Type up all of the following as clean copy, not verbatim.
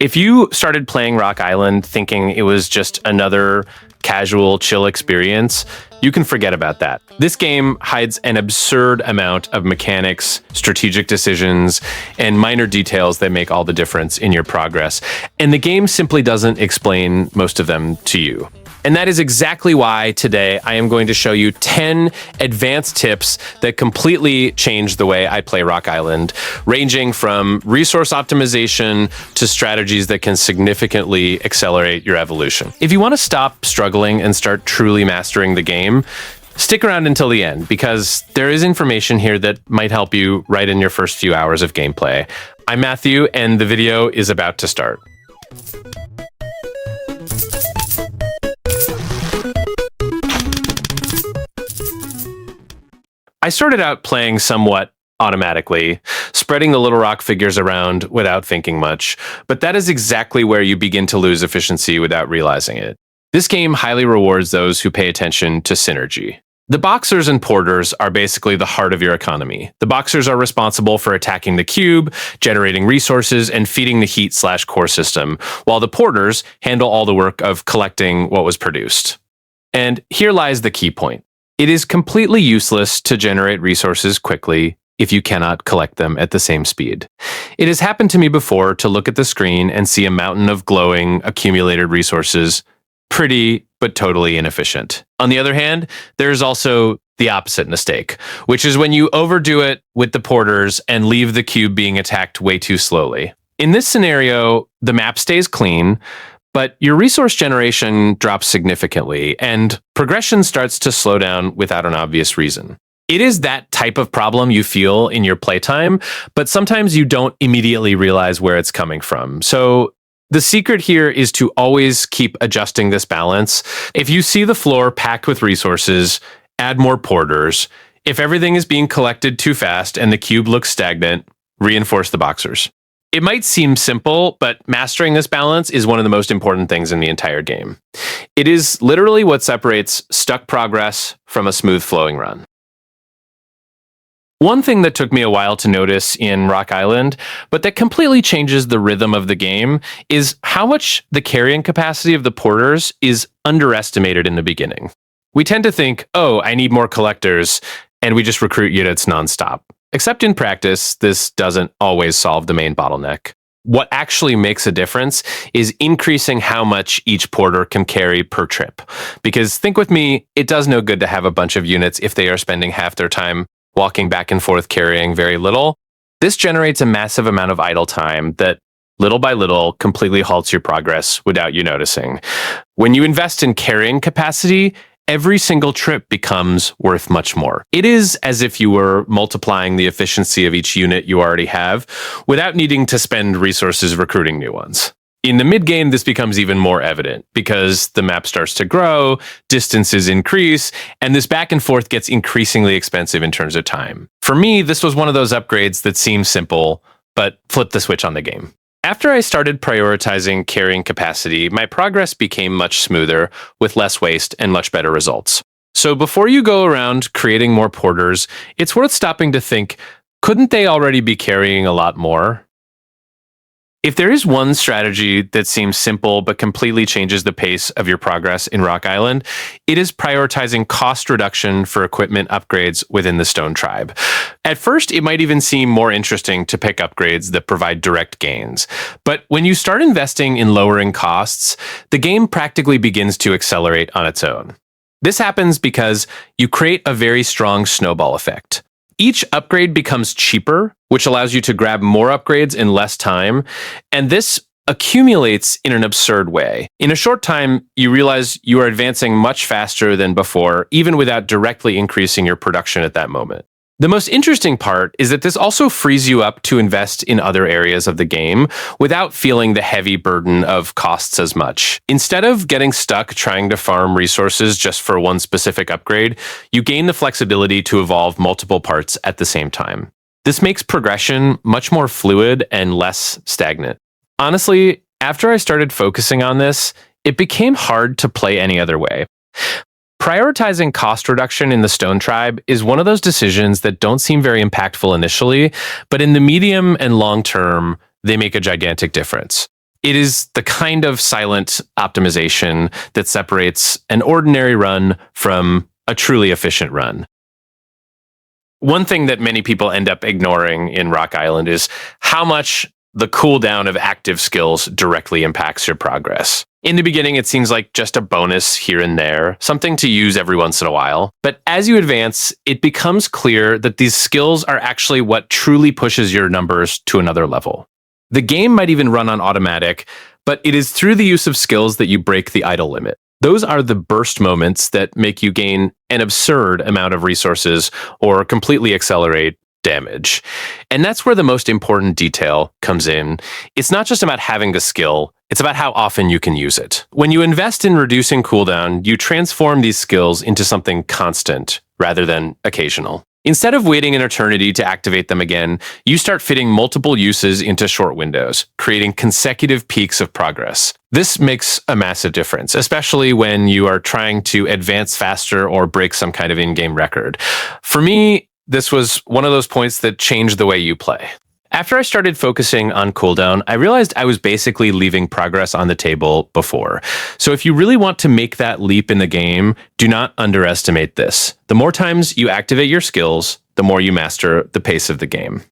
If you started playing Rock Island thinking it was just another casual, chill experience, you can forget about that. This game hides an absurd amount of mechanics, strategic decisions, and minor details that make all the difference in your progress. And the game simply doesn't explain most of them to you. And that is exactly why today I am going to show you 10 advanced tips that completely change the way I play Rock Island, ranging from resource optimization to strategies that can significantly accelerate your evolution. If you want to stop struggling and start truly mastering the game, stick around until the end, because there is information here that might help you right in your first few hours of gameplay. I'm Matthew, and the video is about to start. I started out playing somewhat automatically, spreading the little rock figures around without thinking much, but that is exactly where you begin to lose efficiency without realizing it. This game highly rewards those who pay attention to synergy. The boxers and porters are basically the heart of your economy. The boxers are responsible for attacking the cube, generating resources, and feeding the heat/core system, while the porters handle all the work of collecting what was produced. And here lies the key point. It is completely useless to generate resources quickly if you cannot collect them at the same speed. It has happened to me before to look at the screen and see a mountain of glowing, accumulated resources. Pretty, but totally inefficient. On the other hand, there's also the opposite mistake, which is when you overdo it with the porters and leave the cube being attacked way too slowly. In this scenario, the map stays clean, but your resource generation drops significantly, and progression starts to slow down without an obvious reason. It is that type of problem you feel in your playtime, but sometimes you don't immediately realize where it's coming from. So the secret here is to always keep adjusting this balance. If you see the floor packed with resources, add more porters. If everything is being collected too fast and the cube looks stagnant, reinforce the boxers. It might seem simple, but mastering this balance is one of the most important things in the entire game. It is literally what separates stuck progress from a smooth flowing run. One thing that took me a while to notice in Rock Island, but that completely changes the rhythm of the game, is how much the carrying capacity of the porters is underestimated in the beginning. We tend to think, oh, I need more collectors, and we just recruit units nonstop. Except in practice, this doesn't always solve the main bottleneck. What actually makes a difference is increasing how much each porter can carry per trip. Because think with me, it does no good to have a bunch of units if they are spending half their time walking back and forth carrying very little. This generates a massive amount of idle time that, little by little, completely halts your progress without you noticing. When you invest in carrying capacity, every single trip becomes worth much more. It is as if you were multiplying the efficiency of each unit you already have without needing to spend resources recruiting new ones. In the mid-game, this becomes even more evident because the map starts to grow, distances increase, and this back and forth gets increasingly expensive in terms of time. For me, this was one of those upgrades that seemed simple, but flipped the switch on the game. After I started prioritizing carrying capacity, my progress became much smoother, with less waste and much better results. So before you go around creating more porters, it's worth stopping to think, couldn't they already be carrying a lot more? If there is one strategy that seems simple but completely changes the pace of your progress in Rock Island, it is prioritizing cost reduction for equipment upgrades within the Stone Tribe. At first, it might even seem more interesting to pick upgrades that provide direct gains. But when you start investing in lowering costs, the game practically begins to accelerate on its own. This happens because you create a very strong snowball effect. Each upgrade becomes cheaper, which allows you to grab more upgrades in less time, and this accumulates in an absurd way. In a short time, you realize you are advancing much faster than before, even without directly increasing your production at that moment. The most interesting part is that this also frees you up to invest in other areas of the game without feeling the heavy burden of costs as much. Instead of getting stuck trying to farm resources just for one specific upgrade, you gain the flexibility to evolve multiple parts at the same time. This makes progression much more fluid and less stagnant. Honestly, after I started focusing on this, it became hard to play any other way. Prioritizing cost reduction in the Stone Tribe is one of those decisions that don't seem very impactful initially, but in the medium and long term, they make a gigantic difference. It is the kind of silent optimization that separates an ordinary run from a truly efficient run. One thing that many people end up ignoring in Rock Island is how much the cooldown of active skills directly impacts your progress. In the beginning, it seems like just a bonus here and there, something to use every once in a while. But as you advance, it becomes clear that these skills are actually what truly pushes your numbers to another level. The game might even run on automatic, but it is through the use of skills that you break the idle limit. Those are the burst moments that make you gain an absurd amount of resources or completely accelerate damage. And that's where the most important detail comes in. It's not just about having the skill, it's about how often you can use it. When you invest in reducing cooldown, you transform these skills into something constant rather than occasional. Instead of waiting an eternity to activate them again, you start fitting multiple uses into short windows, creating consecutive peaks of progress. This makes a massive difference, especially when you are trying to advance faster or break some kind of in-game record. For me, this was one of those points that changed the way you play. After I started focusing on cooldown, I realized I was basically leaving progress on the table before. So if you really want to make that leap in the game, do not underestimate this. The more times you activate your skills, the more you master the pace of the game.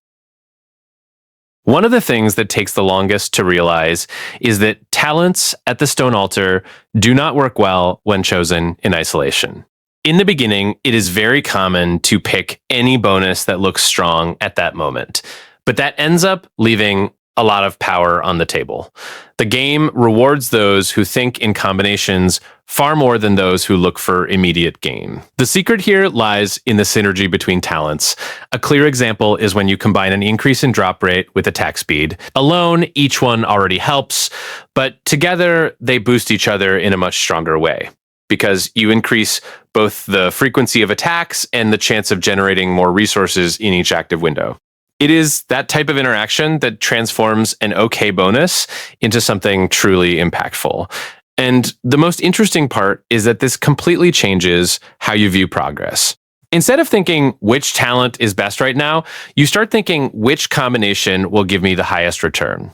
One of the things that takes the longest to realize is that talents at the Stone Altar do not work well when chosen in isolation. In the beginning, it is very common to pick any bonus that looks strong at that moment. But that ends up leaving a lot of power on the table. The game rewards those who think in combinations far more than those who look for immediate gain. The secret here lies in the synergy between talents. A clear example is when you combine an increase in drop rate with attack speed. Alone, each one already helps, but together they boost each other in a much stronger way, because you increase both the frequency of attacks and the chance of generating more resources in each active window. It is that type of interaction that transforms an okay bonus into something truly impactful. And the most interesting part is that this completely changes how you view progress. Instead of thinking which talent is best right now, you start thinking which combination will give me the highest return.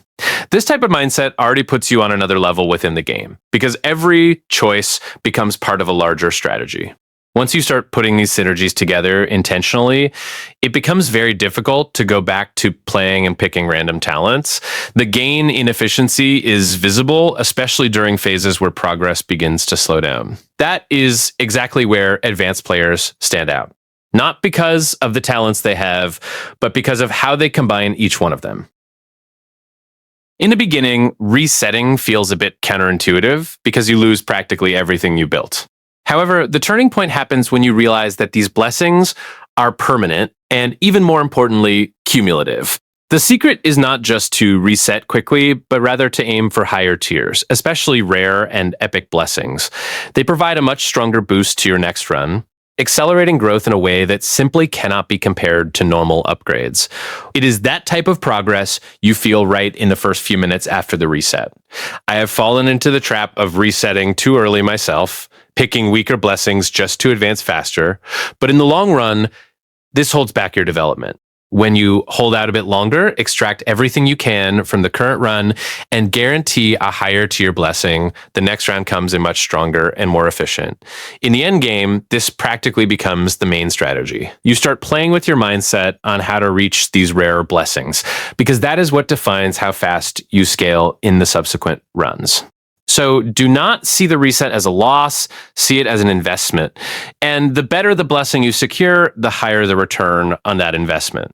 This type of mindset already puts you on another level within the game, because every choice becomes part of a larger strategy. Once you start putting these synergies together intentionally, it becomes very difficult to go back to playing and picking random talents. The gain in efficiency is visible, especially during phases where progress begins to slow down. That is exactly where advanced players stand out. Not because of the talents they have, but because of how they combine each one of them. In the beginning, resetting feels a bit counterintuitive because you lose practically everything you built. However, the turning point happens when you realize that these blessings are permanent and, even more importantly, cumulative. The secret is not just to reset quickly, but rather to aim for higher tiers, especially rare and epic blessings. They provide a much stronger boost to your next run, accelerating growth in a way that simply cannot be compared to normal upgrades. It is that type of progress you feel right in the first few minutes after the reset. I have fallen into the trap of resetting too early myself, picking weaker blessings just to advance faster. But in the long run, this holds back your development. When you hold out a bit longer, extract everything you can from the current run, and guarantee a higher tier blessing, the next round comes in much stronger and more efficient. In the end game, this practically becomes the main strategy. You start playing with your mindset on how to reach these rarer blessings, because that is what defines how fast you scale in the subsequent runs. So do not see the reset as a loss, see it as an investment. And the better the blessing you secure, the higher the return on that investment.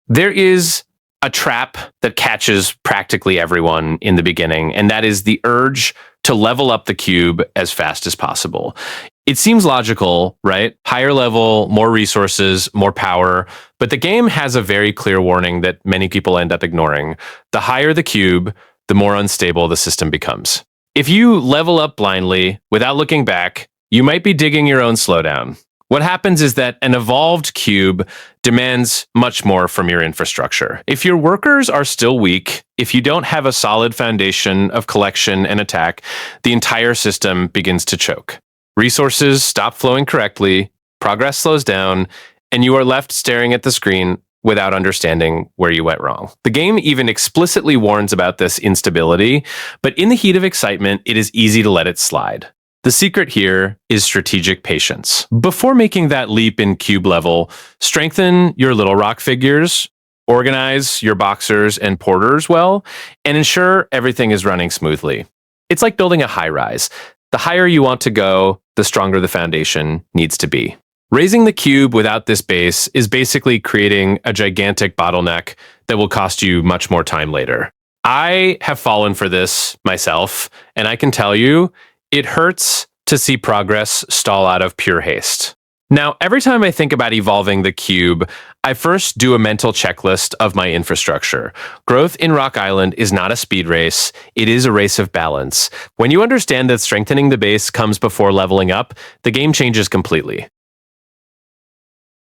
There is a trap that catches practically everyone in the beginning, and that is the urge to level up the cube as fast as possible. It seems logical, right? Higher level, more resources, more power, but the game has a very clear warning that many people end up ignoring. The higher the cube, the more unstable the system becomes. If you level up blindly without looking back, you might be digging your own slowdown. What happens is that an evolved cube demands much more from your infrastructure. If your workers are still weak, if you don't have a solid foundation of collection and attack, the entire system begins to choke. Resources stop flowing correctly, progress slows down, and you are left staring at the screen without understanding where you went wrong. The game even explicitly warns about this instability, but in the heat of excitement, it is easy to let it slide. The secret here is strategic patience. Before making that leap in cube level, strengthen your little rock figures, organize your boxers and porters well, and ensure everything is running smoothly. It's like building a high rise. The higher you want to go, the stronger the foundation needs to be. Raising the cube without this base is basically creating a gigantic bottleneck that will cost you much more time later. I have fallen for this myself, and I can tell you, it hurts to see progress stall out of pure haste. Now, every time I think about evolving the cube, I first do a mental checklist of my infrastructure. Growth in Rock Island is not a speed race, it is a race of balance. When you understand that strengthening the base comes before leveling up, the game changes completely.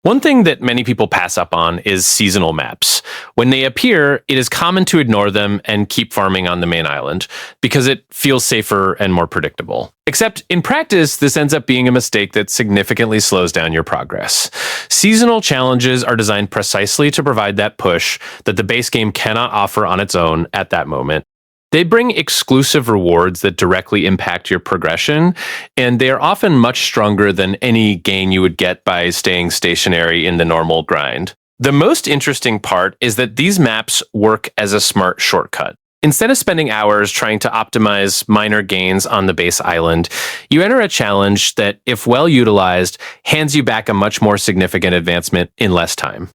One thing that many people pass up on is seasonal maps. When they appear, it is common to ignore them and keep farming on the main island because it feels safer and more predictable. Except in practice, this ends up being a mistake that significantly slows down your progress. Seasonal challenges are designed precisely to provide that push that the base game cannot offer on its own at that moment. They bring exclusive rewards that directly impact your progression, and they are often much stronger than any gain you would get by staying stationary in the normal grind. The most interesting part is that these maps work as a smart shortcut. Instead of spending hours trying to optimize minor gains on the base island, you enter a challenge that, if well utilized, hands you back a much more significant advancement in less time.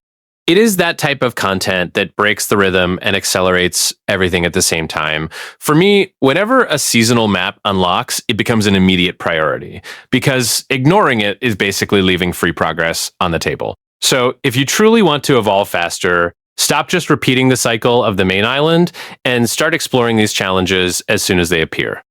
It is that type of content that breaks the rhythm and accelerates everything at the same time. For me, whenever a seasonal map unlocks, it becomes an immediate priority because ignoring it is basically leaving free progress on the table. So if you truly want to evolve faster, stop just repeating the cycle of the main island and start exploring these challenges as soon as they appear.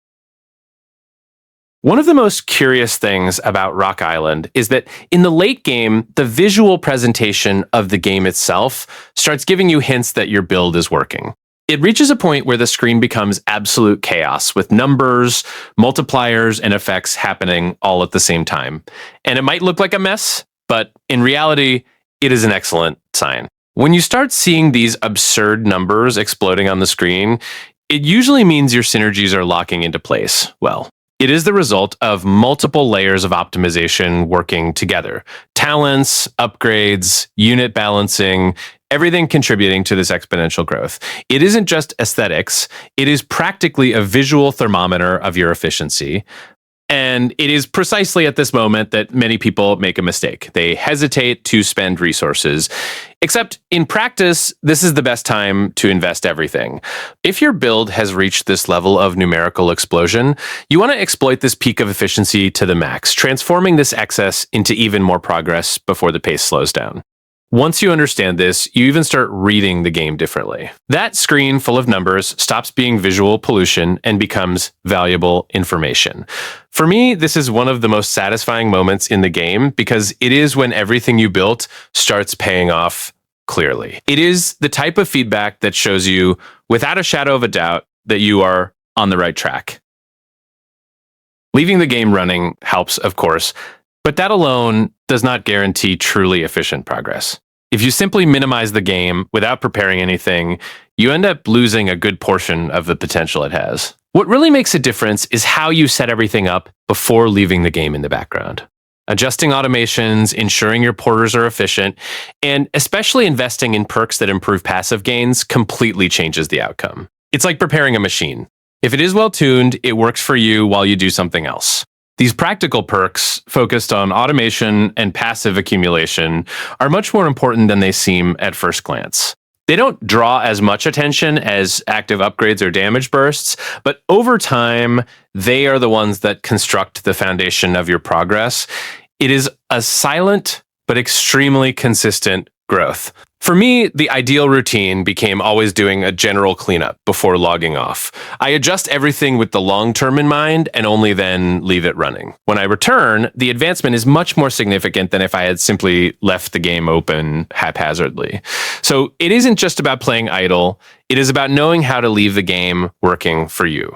One of the most curious things about Rock Island is that in the late game, the visual presentation of the game itself starts giving you hints that your build is working. It reaches a point where the screen becomes absolute chaos with numbers, multipliers, and effects happening all at the same time. And it might look like a mess, but in reality, it is an excellent sign. When you start seeing these absurd numbers exploding on the screen, it usually means your synergies are locking into place well. It is the result of multiple layers of optimization working together. Talents, upgrades, unit balancing, everything contributing to this exponential growth. It isn't just aesthetics, it is practically a visual thermometer of your efficiency. And it is precisely at this moment that many people make a mistake. They hesitate to spend resources. Except in practice, this is the best time to invest everything. If your build has reached this level of numerical explosion, you want to exploit this peak of efficiency to the max, transforming this excess into even more progress before the pace slows down. Once you understand this, you even start reading the game differently. That screen full of numbers stops being visual pollution and becomes valuable information. For me, this is one of the most satisfying moments in the game because it is when everything you built starts paying off clearly. It is the type of feedback that shows you, without a shadow of a doubt, that you are on the right track. Leaving the game running helps, of course, but that alone does not guarantee truly efficient progress. If you simply minimize the game without preparing anything, you end up losing a good portion of the potential it has. What really makes a difference is how you set everything up before leaving the game in the background. Adjusting automations, ensuring your porters are efficient, and especially investing in perks that improve passive gains completely changes the outcome. It's like preparing a machine. If it is well tuned, it works for you while you do something else. These practical perks, focused on automation and passive accumulation, are much more important than they seem at first glance. They don't draw as much attention as active upgrades or damage bursts, but over time, they are the ones that construct the foundation of your progress. It is a silent but extremely consistent growth. For me, the ideal routine became always doing a general cleanup before logging off. I adjust everything with the long term in mind and only then leave it running. When I return, the advancement is much more significant than if I had simply left the game open haphazardly. So it isn't just about playing idle, it is about knowing how to leave the game working for you.